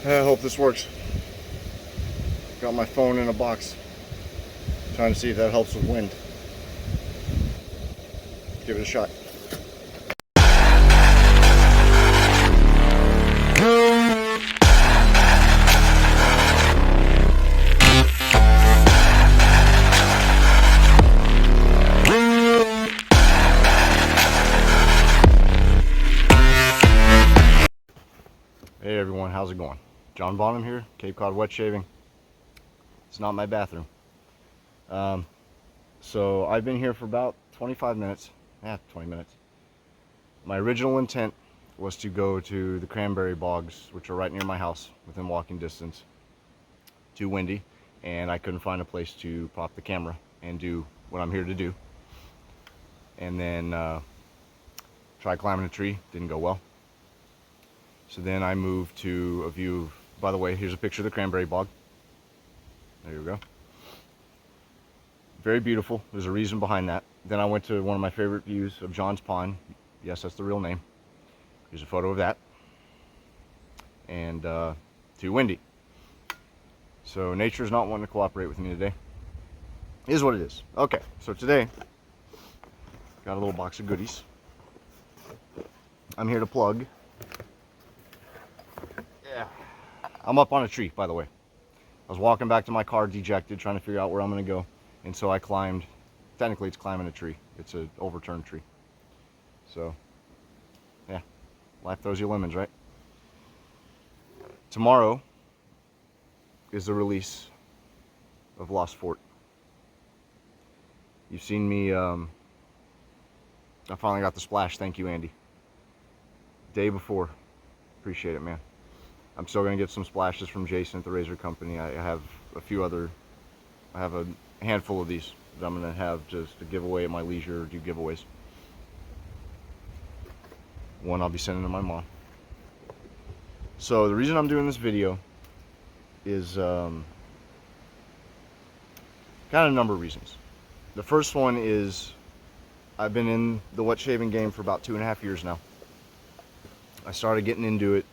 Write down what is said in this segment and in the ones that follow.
I hope this works. Got my phone in a box. Trying to see if that helps with wind. Give it a shot. Hey everyone, how's it going? John Bonham here, Cape Cod Wet Shaving. It's not my bathroom. So I've been here for about 25 minutes. 20 minutes. My original intent was to go to the cranberry bogs, which are right near my house, within walking distance. Too windy, and I couldn't find a place to prop the camera and do what I'm here to do. And then tried climbing a tree, didn't go well. So then I moved to a view, by the way, here's a picture of the cranberry bog. There you go. Very beautiful. There's a reason behind that. Then I went to one of my favorite views of John's Pond. Yes, that's the real name. Here's a photo of that. And too windy. So nature's not wanting to cooperate with me today. It is what it is. Okay, so today, got a little box of goodies. I'm here to plug. Yeah. I'm up on a tree, by the way. I was walking back to my car dejected, trying to figure out where I'm going to go. And so I climbed, technically it's climbing a tree. It's an overturned tree. So, yeah, life throws you lemons, right? Tomorrow is the release of Lost Fort. You've seen me, I finally got the splash, thank you Andy. Day before, appreciate it man. I'm still going to get some splashes from Jason at the Razor Company. I have a few other, I have a handful of these that I'm going to have just to give away at my leisure or do giveaways. One I'll be sending to my mom. So the reason I'm doing this video is kind of a number of reasons. The first one is I've been in the wet shaving game for about 2.5 years now. I started getting into it,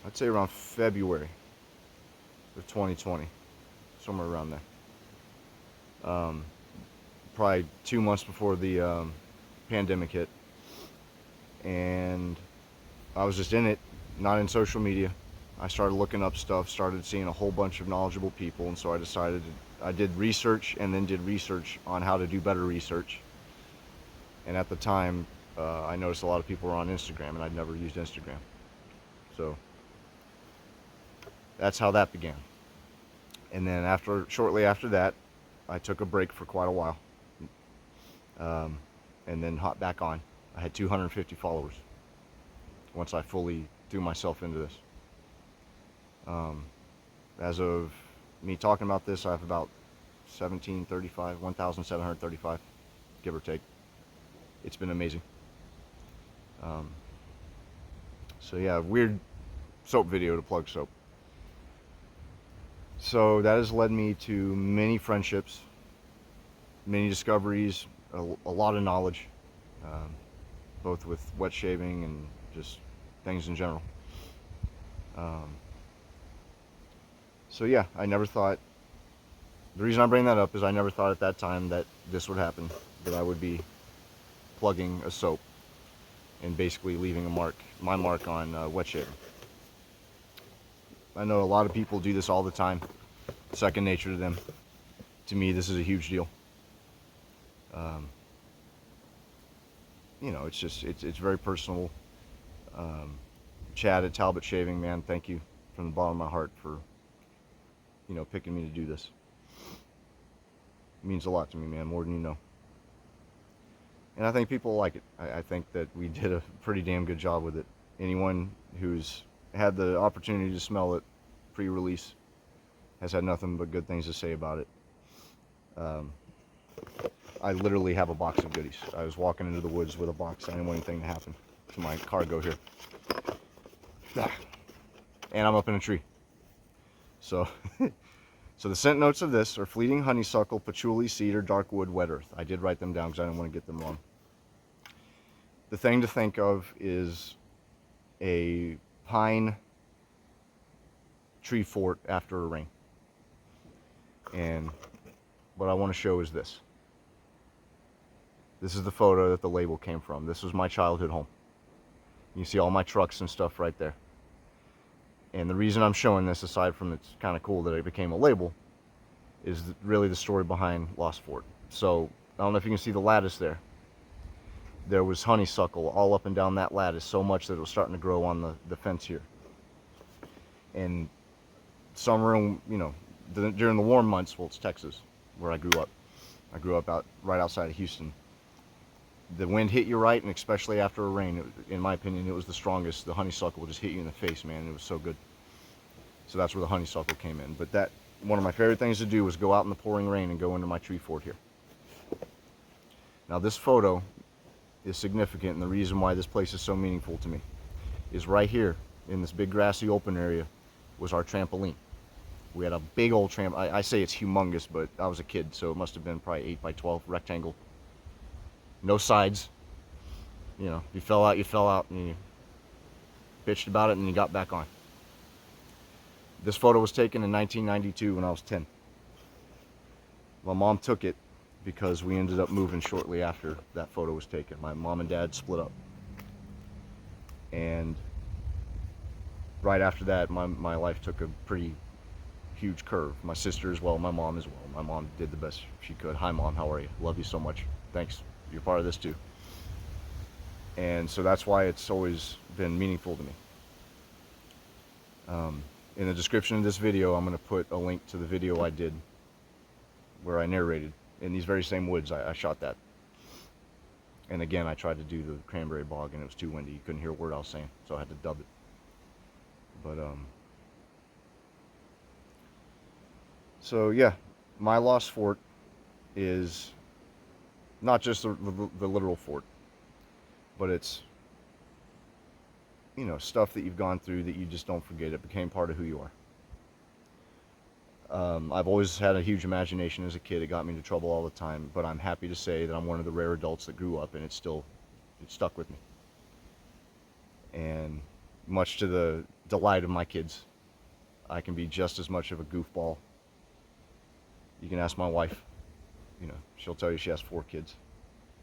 I'd say around February of 2020, somewhere around there. Probably 2 months before the pandemic hit. And I was just in it, not in social media. I started looking up stuff, started seeing a whole bunch of knowledgeable people, and so I decided I did research and then did research on how to do better research. And at the time, I noticed a lot of people were on Instagram, and I'd never used Instagram. So that's how that began. And then shortly after that, I took a break for quite a while, and then hopped back on. I had 250 followers once I fully threw myself into this. As of me talking about this, I have about 1,735, give or take. It's been amazing. So yeah, weird soap video to plug soap. So that has led me to many friendships, many discoveries, a lot of knowledge, both with wet shaving and just things in general. So yeah, I never thought, the reason I bring that up is I never thought at that time that this would happen, that I would be plugging a soap and basically leaving my mark on wet shaving. I know a lot of people do this all the time, second nature to them. To me, this is a huge deal. You know, it's very personal. Chad at Talbot Shaving, man, thank you from the bottom of my heart for, you know, picking me to do this. It means a lot to me, man, more than you know. And I think people like it. I think that we did a pretty damn good job with it. Anyone who's had the opportunity to smell it pre-release has had nothing but good things to say about it. I literally have a box of goodies. I was walking into the woods with a box. I didn't want anything to happen to my cargo here. And I'm up in a tree. So, so the scent notes of this are fleeting honeysuckle, patchouli, cedar, dark wood, wet earth. I did write them down because I didn't want to get them wrong. The thing to think of is a pine tree fort after a rain. And what I want to show is this. This is the photo that the label came from. This was my childhood home. You see all my trucks and stuff right there. And the reason I'm showing this, aside from it's kind of cool that it became a label, is really the story behind Lost Fort. So, I don't know if you can see the lattice there. There was honeysuckle all up and down that lattice, so much that it was starting to grow on the fence here. And summer, you know, during the warm months, well, it's Texas, where I grew up. I grew up right outside of Houston. The wind hit you right, and especially after a rain, in my opinion, it was the strongest. The honeysuckle will just hit you in the face, man. It was so good. So that's where the honeysuckle came in. But that, one of my favorite things to do was go out in the pouring rain and go into my tree fort here. Now this photo is significant, and the reason why this place is so meaningful to me is right here in this big grassy open area was our trampoline. We had a big old I say it's humongous, but I was a kid, so it must have been probably 8 by 12 rectangle. No sides. You know, if you fell out, you fell out, and you bitched about it, and you got back on. This photo was taken in 1992 when I was 10. My mom took it because we ended up moving shortly after that photo was taken. My mom and dad split up. And right after that, my life took a pretty huge curve. My sister as well, my mom as well. My mom did the best she could. Hi Mom, how are you? Love you so much. Thanks. You're part of this too. And so that's why it's always been meaningful to me. In the description of this video, I'm going to put a link to the video I did where I narrated. In these very same woods, I shot that. And again, I tried to do the cranberry bog, and it was too windy. You couldn't hear a word I was saying, so I had to dub it. But, so yeah, my Lost Fort is not just the literal fort, but it's, you know, stuff that you've gone through that you just don't forget. It became part of who you are. I've always had a huge imagination as a kid. It got me into trouble all the time, but I'm happy to say that I'm one of the rare adults that grew up, and it stuck with me. And much to the delight of my kids, I can be just as much of a goofball. You can ask my wife. You know, she'll tell you she has 4 kids,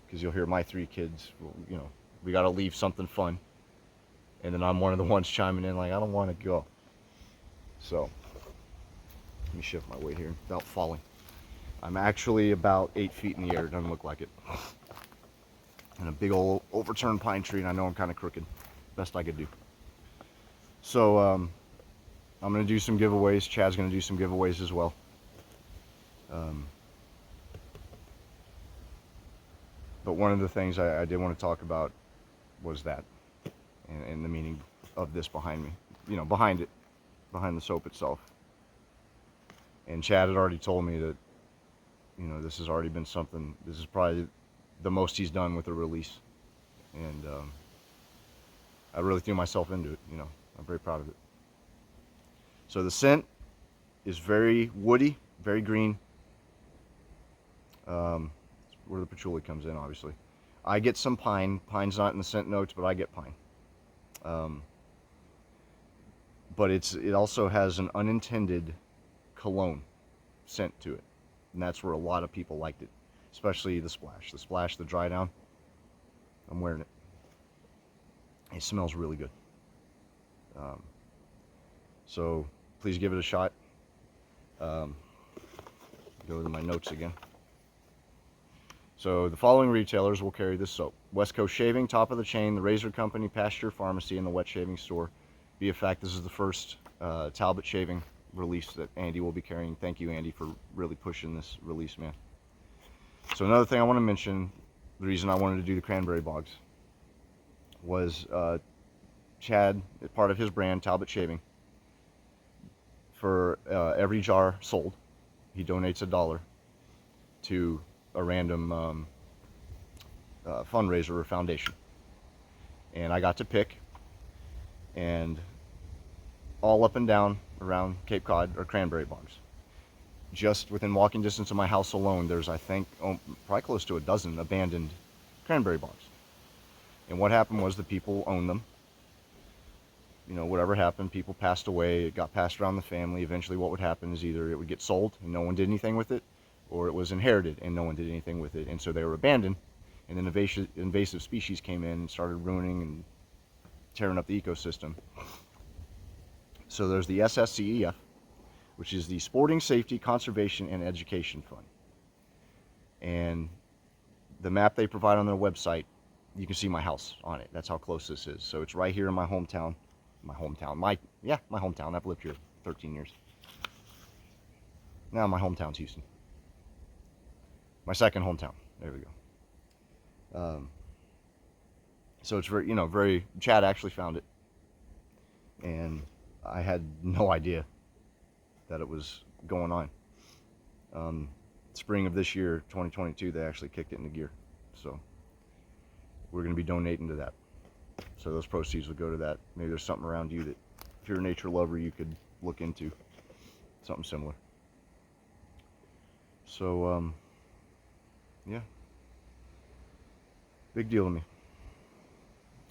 because you'll hear my 3 kids, well, you know, we got to leave something fun. And then I'm one of the ones chiming in like, I don't want to go. So, let me shift my weight here without falling. I'm actually about 8 feet in the air. It doesn't look like it. And a big old overturned pine tree, and I know I'm kind of crooked. Best I could do. So, I'm going to do some giveaways. Chad's going to do some giveaways as well. But one of the things I did want to talk about was that, and the meaning of this behind me. You know, behind it, behind the soap itself. And Chad had already told me that, you know, this has already been something, this is probably the most he's done with a release. And I really threw myself into it, you know. I'm very proud of it. So the scent is very woody, very green. Where the patchouli comes in, obviously. I get some pine. Pine's not in the scent notes, but I get pine. But it also has an unintended cologne scent to it, and that's where a lot of people liked it, especially the splash, the dry down. I'm wearing it. It smells really good. So please give it a shot. Go to my notes again. So the following retailers will carry this soap: West Coast Shaving, Top of the Chain, The Razor Company, Pasture Pharmacy, and the Wet Shaving Store. Be a fact, this is the first Talbot Shaving release that Andy will be carrying. Thank you, Andy, for really pushing this release, man. So another thing I want to mention, the reason I wanted to do the cranberry bogs, was Chad, part of his brand, Talbot Shaving, for every jar sold, he donates $1 to a random fundraiser or foundation. And I got to pick, and all up and down around Cape Cod are cranberry bogs. Just within walking distance of my house alone, there's, I think, probably close to a dozen abandoned cranberry bogs. And what happened was the people owned them, you know, whatever happened, people passed away, it got passed around the family. Eventually what would happen is either it would get sold and no one did anything with it, or it was inherited and no one did anything with it. And so they were abandoned, and then invasive species came in and started ruining and tearing up the ecosystem. So there's the SSCEF, which is the Sporting Safety, Conservation, and Education Fund. And the map they provide on their website, you can see my house on it. That's how close this is. So it's right here in my hometown. My hometown. I've lived here 13 years. Now my hometown's Houston. My second hometown. There we go. So it's very, very, Chad actually found it. And I had no idea that it was going on. Spring of this year, 2022, they actually kicked it into gear. So we're going to be donating to that. So those proceeds would go to that. Maybe there's something around you that, if you're a nature lover, you could look into. Something similar. So, yeah. Big deal to me.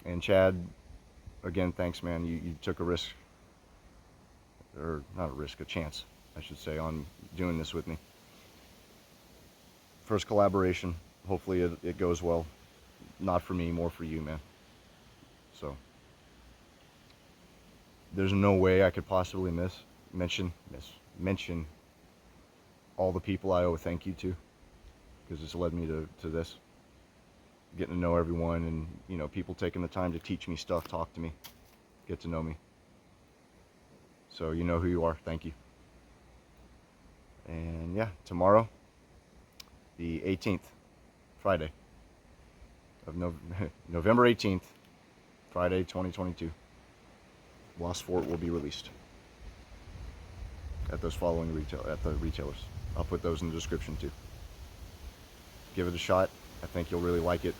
And Chad, again, thanks, man. You took a risk, or not a risk, a chance, I should say, on doing this with me. First collaboration. Hopefully it goes well. Not for me, more for you, man. So there's no way I could possibly mention all the people I owe a thank you to, because it's led me to this. Getting to know everyone, and people taking the time to teach me stuff, talk to me, get to know me. So you know who you are. Thank you. And yeah, tomorrow, the 18th, Friday of November 18th, Friday 2022, Lost Fort will be released at those following retailers. I'll put those in the description too. Give it a shot. I think you'll really like it.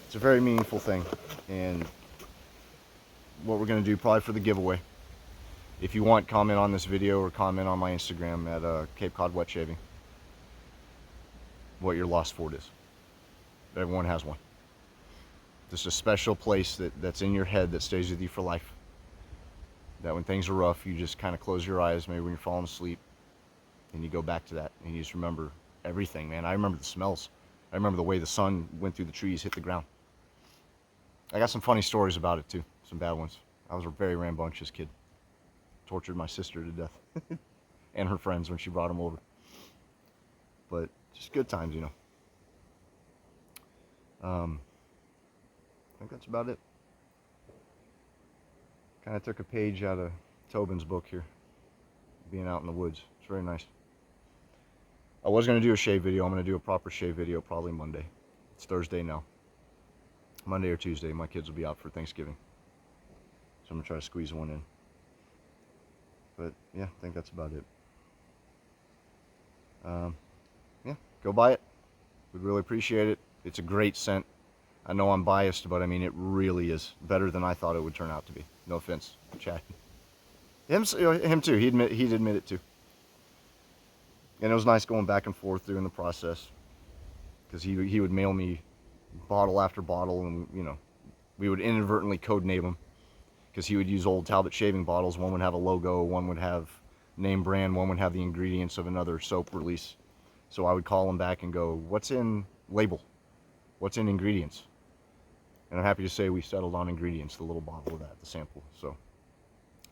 It's a very meaningful thing, and what we're going to do probably for the giveaway, if you want, comment on this video or comment on my Instagram at Cape Cod Wet Shaving what your Lost Fort is. Everyone has one. Just a special place that's in your head that stays with you for life. That when things are rough, you just kind of close your eyes, maybe when you're falling asleep, and you go back to that, and you just remember everything, man. I remember the smells. I remember the way the sun went through the trees, hit the ground. I got some funny stories about it too, some bad ones. I was a very rambunctious kid. Tortured my sister to death. And her friends when she brought them over. But just good times, I think that's about it. Kind of took a page out of Tobin's book here, being out in the woods. It's very nice. I was going to do a shave video. I'm going to do a proper shave video probably Monday. It's Thursday now. Monday or Tuesday, my kids will be out for Thanksgiving. So I'm going to try to squeeze one in. But yeah, I think that's about it. Yeah, go buy it. We'd really appreciate it. It's a great scent. I know I'm biased, but I mean, it really is better than I thought it would turn out to be. No offense, Chad. Him too. He'd admit it too. And it was nice going back and forth during the process, because he would mail me bottle after bottle, and we would inadvertently code name them, because he would use old Talbot shaving bottles. One would have a logo, one would have name brand, one would have the ingredients of another soap release. So I would call him back and go, "What's in label? What's in ingredients?" And I'm happy to say we settled on ingredients, the little bottle of that, the sample. So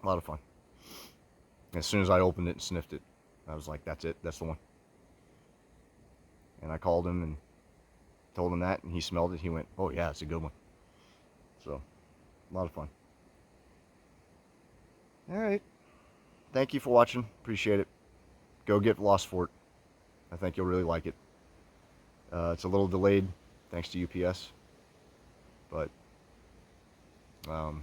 a lot of fun. As soon as I opened it and sniffed it, I was like, that's it, that's the one. And I called him and told him that, and he smelled it. He went, "Oh yeah, it's a good one." So a lot of fun. All right. Thank you for watching. Appreciate it. Go get Lost Fort. I think you'll really like it. It's a little delayed thanks to UPS, but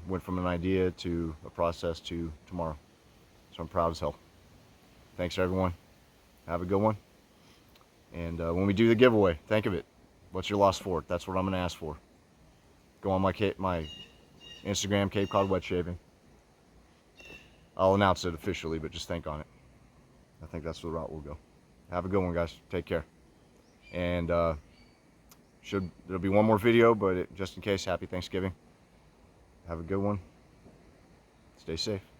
went from an idea to a process to tomorrow. So I'm proud as hell. Thanks everyone. Have a good one. And when we do the giveaway, think of it. What's your Lost Fort? That's what I'm going to ask for. Go on my Instagram, Cape Cod Wet Shaving. I'll announce it officially, but just think on it. I think that's the route we'll go. Have a good one, guys. Take care. And there'll be one more video, but just in case, happy Thanksgiving. Have a good one. Stay safe.